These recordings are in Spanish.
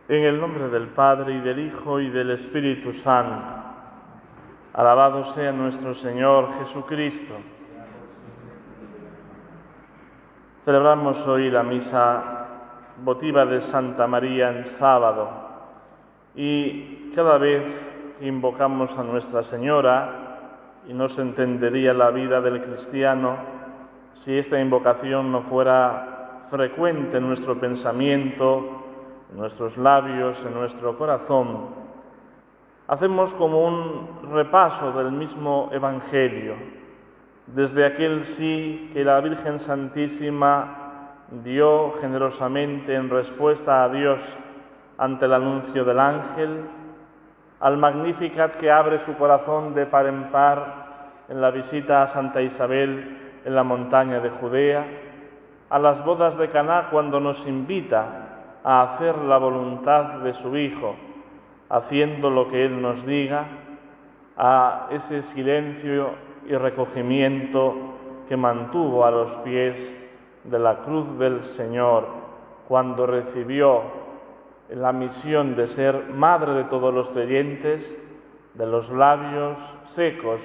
En el nombre del Padre, y del Hijo, y del Espíritu Santo. Alabado sea nuestro Señor Jesucristo. Celebramos hoy la misa votiva de Santa María en sábado. Y cada vez que invocamos a Nuestra Señora, y no se entendería la vida del cristiano si esta invocación no fuera frecuente en nuestro pensamiento, en nuestros labios, en nuestro corazón, hacemos como un repaso del mismo Evangelio, desde aquel sí que la Virgen Santísima dio generosamente en respuesta a Dios ante el anuncio del ángel, al Magnificat que abre su corazón de par en par en la visita a Santa Isabel en la montaña de Judea, a las bodas de Caná cuando nos invita a hacer la voluntad de su Hijo, haciendo lo que Él nos diga, a ese silencio y recogimiento que mantuvo a los pies de la cruz del Señor cuando recibió la misión de ser madre de todos los creyentes, de los labios secos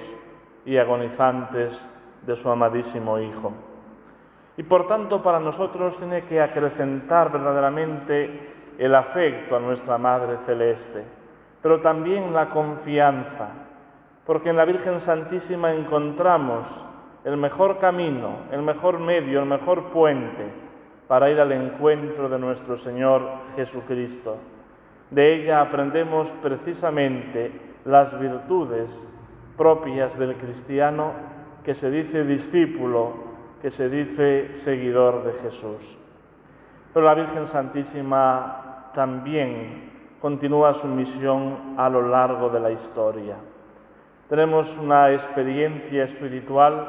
y agonizantes de su amadísimo Hijo. Y por tanto para nosotros tiene que acrecentar verdaderamente el afecto a nuestra Madre Celeste, pero también la confianza, porque en la Virgen Santísima encontramos el mejor camino, el mejor medio, el mejor puente para ir al encuentro de nuestro Señor Jesucristo. De ella aprendemos precisamente las virtudes propias del cristiano que se dice discípulo, que se dice seguidor de Jesús. Pero la Virgen Santísima también continúa su misión a lo largo de la historia. Tenemos una experiencia espiritual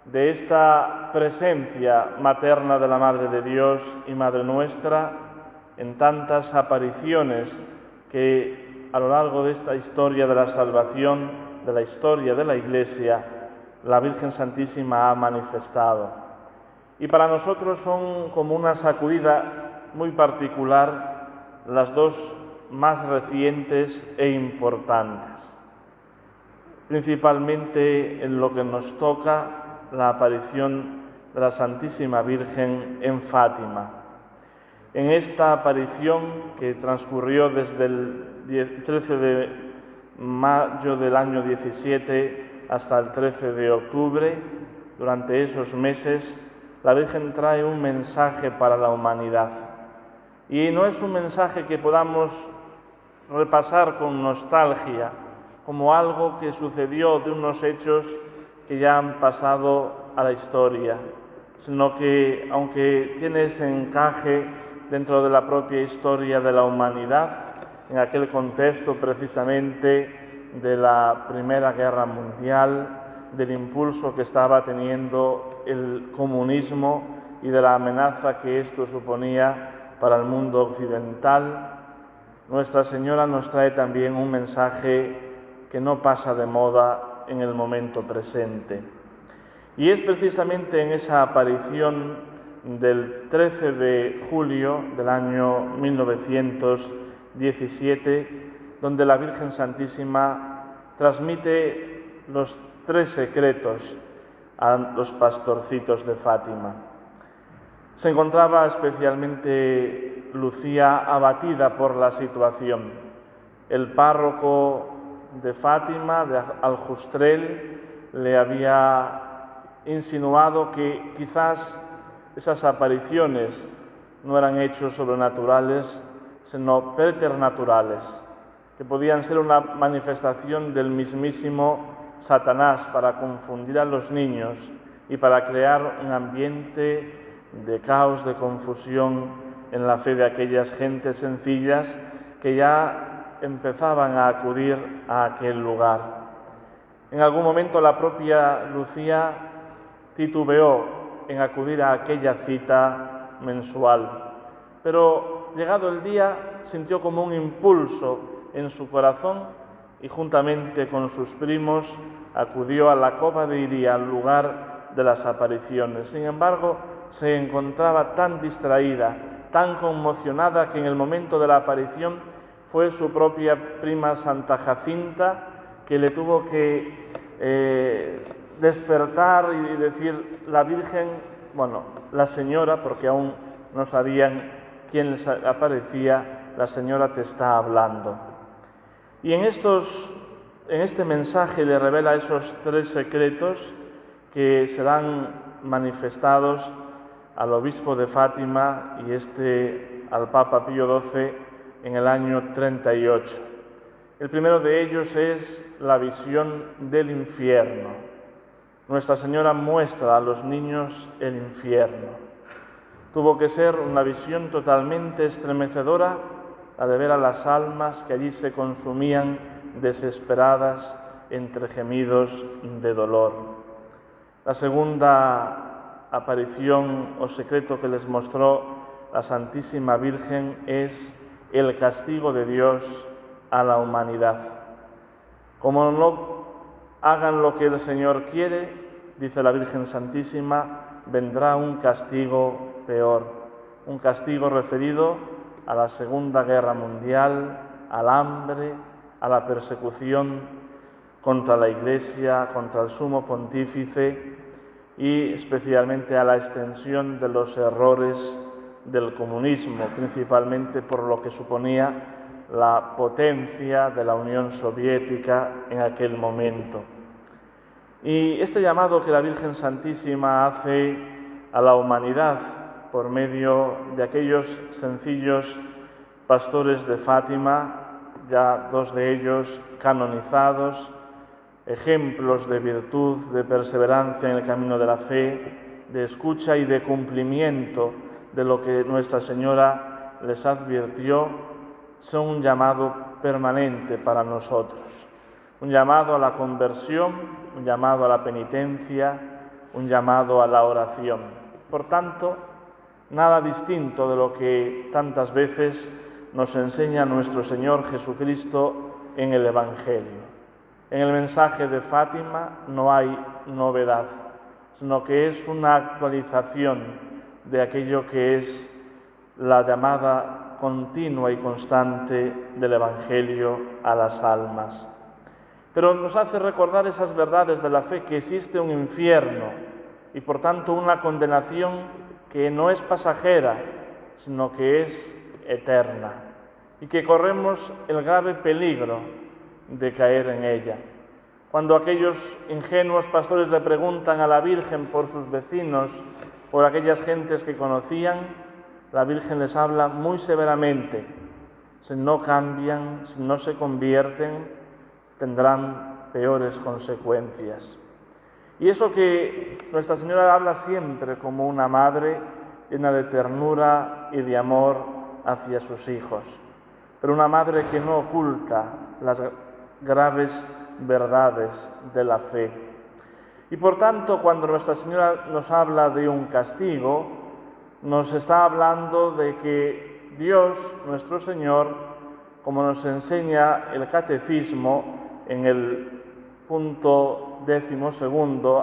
de esta presencia materna de la Madre de Dios y Madre nuestra en tantas apariciones que a lo largo de esta historia de la salvación, de la historia de la Iglesia, la Virgen Santísima ha manifestado. Y para nosotros son como una sacudida muy particular las dos más recientes e importantes. Principalmente en lo que nos toca la aparición de la Santísima Virgen en Fátima. En esta aparición que transcurrió desde el 13 de mayo del año 17 hasta el 13 de octubre, durante esos meses, la Virgen trae un mensaje para la humanidad. Y no es un mensaje que podamos repasar con nostalgia, como algo que sucedió de unos hechos que ya han pasado a la historia, sino que, aunque tiene ese encaje dentro de la propia historia de la humanidad, en aquel contexto precisamente de la Primera Guerra Mundial, del impulso que estaba teniendo el comunismo y de la amenaza que esto suponía para el mundo occidental, Nuestra Señora nos trae también un mensaje que no pasa de moda en el momento presente. Y es precisamente en esa aparición del 13 de julio del año 1917, donde la Virgen Santísima transmite los 3 secretos a los pastorcitos de Fátima. Se encontraba especialmente Lucía abatida por la situación. El párroco de Fátima, de Aljustrel, le había insinuado que quizás esas apariciones no eran hechos sobrenaturales, sino preternaturales, que podían ser una manifestación del mismísimo Satanás para confundir a los niños y para crear un ambiente de caos, de confusión en la fe de aquellas gentes sencillas que ya empezaban a acudir a aquel lugar. En algún momento la propia Lucía titubeó en acudir a aquella cita mensual, pero llegado el día sintió como un impulso en su corazón y juntamente con sus primos acudió a la cova de Iría, al lugar de las apariciones. Sin embargo, se encontraba tan distraída tan conmocionada que en el momento de la aparición fue su propia prima Santa Jacinta que le tuvo que despertar y decir: la Virgen, bueno, la Señora, porque aún no sabían quién les aparecía, la Señora te está hablando. Y en este mensaje le revela esos 3 secretos que serán manifestados al obispo de Fátima y al Papa Pío XII en el año 38. El primero de ellos es la visión del infierno. Nuestra Señora muestra a los niños el infierno. Tuvo que ser una visión totalmente estremecedora, la de ver a las almas que allí se consumían desesperadas entre gemidos de dolor. La segunda aparición o secreto que les mostró la Santísima Virgen es el castigo de Dios a la humanidad. Como no hagan lo que el Señor quiere, dice la Virgen Santísima, vendrá un castigo peor, un castigo referido a la Segunda Guerra Mundial, al hambre, a la persecución contra la Iglesia, contra el Sumo Pontífice y especialmente a la extensión de los errores del comunismo, principalmente por lo que suponía la potencia de la Unión Soviética en aquel momento. Y este llamado que la Virgen Santísima hace a la humanidad por medio de aquellos sencillos pastores de Fátima, ya 2 de ellos canonizados, ejemplos de virtud, de perseverancia en el camino de la fe, de escucha y de cumplimiento de lo que Nuestra Señora les advirtió, son un llamado permanente para nosotros, un llamado a la conversión, un llamado a la penitencia, un llamado a la oración. Por tanto, nada distinto de lo que tantas veces nos enseña nuestro Señor Jesucristo en el Evangelio. En el mensaje de Fátima no hay novedad, sino que es una actualización de aquello que es la llamada continua y constante del Evangelio a las almas. Pero nos hace recordar esas verdades de la fe, que existe un infierno y por tanto una condenación que no es pasajera, sino que es eterna, y que corremos el grave peligro de caer en ella. Cuando aquellos ingenuos pastores le preguntan a la Virgen por sus vecinos, por aquellas gentes que conocían, la Virgen les habla muy severamente: si no cambian, si no se convierten, tendrán peores consecuencias. Y eso que Nuestra Señora habla siempre como una madre llena de ternura y de amor hacia sus hijos, pero una madre que no oculta las graves verdades de la fe. Y por tanto, cuando Nuestra Señora nos habla de un castigo, nos está hablando de que Dios, nuestro Señor, como nos enseña el Catecismo en el punto 12,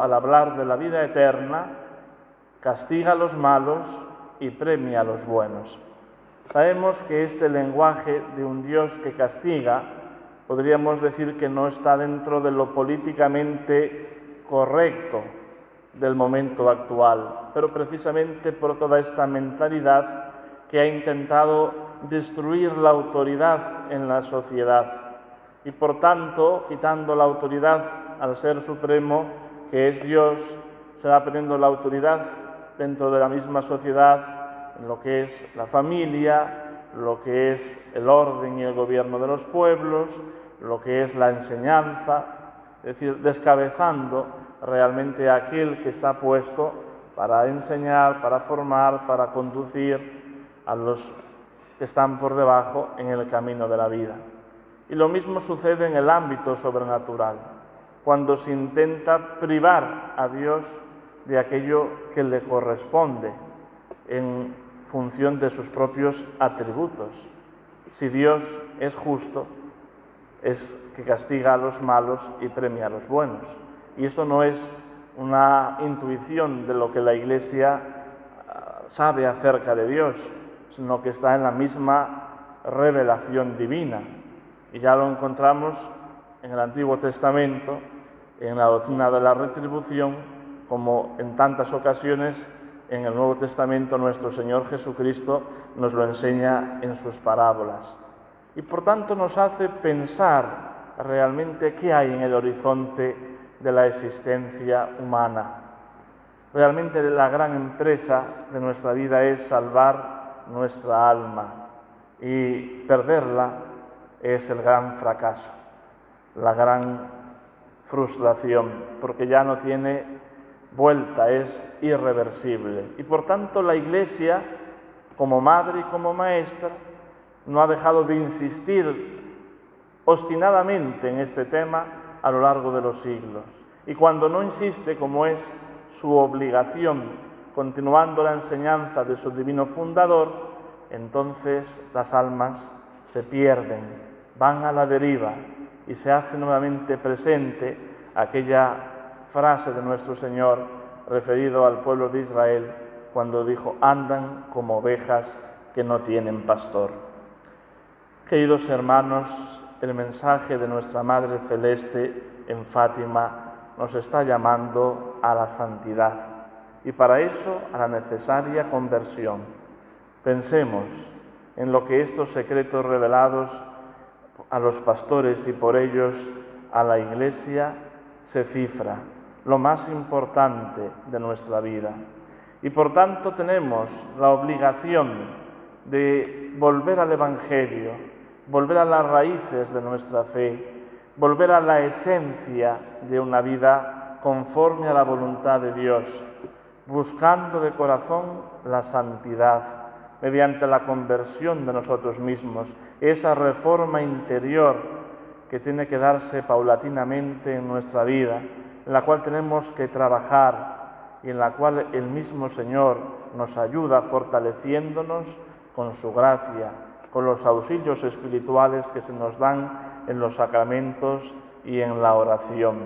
al hablar de la vida eterna, castiga a los malos y premia a los buenos. Sabemos que este lenguaje de un Dios que castiga, podríamos decir que no está dentro de lo políticamente correcto del momento actual, pero precisamente por toda esta mentalidad que ha intentado destruir la autoridad en la sociedad y por tanto, quitando la autoridad al Ser Supremo, que es Dios, se va perdiendo la autoridad dentro de la misma sociedad en lo que es la familia, lo que es el orden y el gobierno de los pueblos, lo que es la enseñanza, es decir, descabezando realmente a aquel que está puesto para enseñar, para formar, para conducir a los que están por debajo en el camino de la vida. Y lo mismo sucede en el ámbito sobrenatural, cuando se intenta privar a Dios de aquello que le corresponde en función de sus propios atributos. Si Dios es justo, es que castiga a los malos y premia a los buenos. Y esto no es una intuición de lo que la Iglesia sabe acerca de Dios, sino que está en la misma revelación divina. Y ya lo encontramos en el Antiguo Testamento, en la doctrina de la retribución, como en tantas ocasiones en el Nuevo Testamento nuestro Señor Jesucristo nos lo enseña en sus parábolas. Y por tanto nos hace pensar realmente qué hay en el horizonte de la existencia humana. Realmente la gran empresa de nuestra vida es salvar nuestra alma, y perderla es el gran fracaso, la gran frustración, porque ya no tiene vuelta, es irreversible. Y por tanto la Iglesia, como madre y como maestra, no ha dejado de insistir obstinadamente en este tema a lo largo de los siglos. Y cuando no insiste, como es su obligación, continuando la enseñanza de su divino fundador, entonces las almas se pierden, van a la deriva, y se hace nuevamente presente aquella frase de nuestro Señor referido al pueblo de Israel cuando dijo: andan como ovejas que no tienen pastor. Queridos hermanos, el mensaje de nuestra Madre Celeste en Fátima nos está llamando a la santidad y para eso a la necesaria conversión. Pensemos en lo que estos secretos revelados a los pastores y por ellos a la Iglesia se cifra, lo más importante de nuestra vida. Y por tanto tenemos la obligación de volver al Evangelio, volver a las raíces de nuestra fe, volver a la esencia de una vida conforme a la voluntad de Dios, buscando de corazón la santidad mediante la conversión de nosotros mismos, esa reforma interior que tiene que darse paulatinamente en nuestra vida, en la cual tenemos que trabajar y en la cual el mismo Señor nos ayuda fortaleciéndonos con su gracia, con los auxilios espirituales que se nos dan en los sacramentos y en la oración,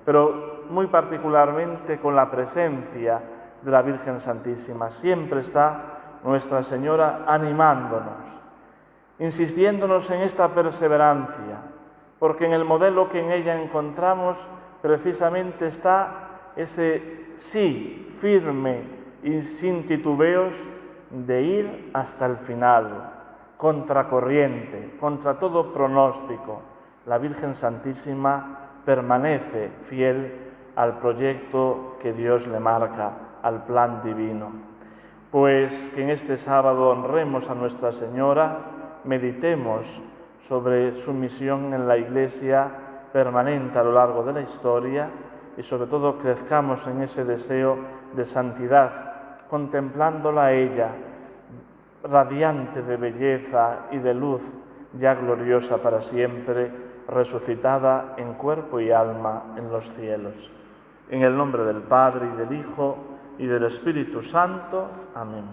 pero muy particularmente con la presencia de la Virgen Santísima. Siempre está Nuestra Señora animándonos, insistiéndonos en esta perseverancia, porque en el modelo que en ella encontramos precisamente está ese sí firme y sin titubeos de ir hasta el final, contracorriente, contra todo pronóstico. La Virgen Santísima permanece fiel al proyecto que Dios le marca, al plan divino. Pues que en este sábado honremos a Nuestra Señora, meditemos sobre su misión en la Iglesia permanente a lo largo de la historia y sobre todo crezcamos en ese deseo de santidad, contemplándola a ella, radiante de belleza y de luz, ya gloriosa para siempre, resucitada en cuerpo y alma en los cielos. En el nombre del Padre, y del Hijo, y del Espíritu Santo. Amén.